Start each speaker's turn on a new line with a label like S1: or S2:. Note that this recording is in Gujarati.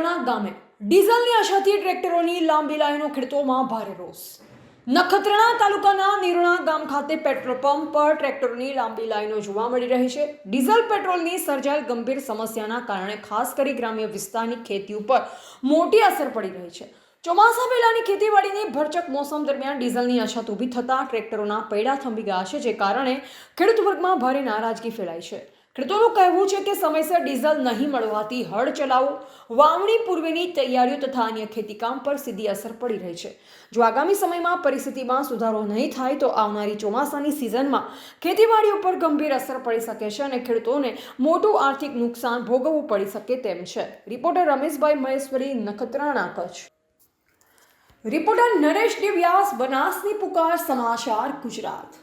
S1: નિરોણા ગામે ડીઝલની અછતથી ટ્રેક્ટરોની લાંબી લાઈનો, ખેડૂતોમાં ભારે રોષ. નખત્રાણા તાલુકાના નિરોણા ગામ ખાતે પેટ્રોલ પંપ પર ટ્રેક્ટરોની લાંબી લાઈનો જોવા મળી રહી છે. ડીઝલ પેટ્રોલની સર્જાયેલ ગંભીર સમસ્યાના કારણે ખાસ કરી ગ્રામ્ય વિસ્તારની ખેતી ઉપર મોટી અસર પડી રહી છે. ચોમાસા પહેલાની ખેતીવાડીની ભરચક મોસમ દરમિયાન ડીઝલની અછત ઊભી થતાં ટ્રેક્ટરોના પૈડા થંભી ગયા છે, જે કારણે ખેડૂત વર્ગમાં ભારે નારાજગી ફેલાઈ છે. ખેડૂતોનું કહેવું છે કે સમયસર ડીઝલ નહીં મળવાથી હળ ચલાવવું, વાવણી પૂર્વેની તૈયારીઓ તથા અન્ય ખેતીકામ પર સીધી અસર પડી રહી છે. જો આગામી સમયમાં પરિસ્થિતિમાં સુધારો નહીં થાય તો આવનારી ચોમાસાની સિઝનમાં ખેતીવાડી ઉપર ગંભીર અસર પડી શકે છે અને ખેડૂતોને મોટું આર્થિક નુકસાન ભોગવવું પડી શકે તેમ છે. Reporter Rameshbhai Maheshwari, Nakhatrana, Kutch. Reporter Naresh D Vyas, બનાસની પુકાર, સમાચાર ગુજરાત.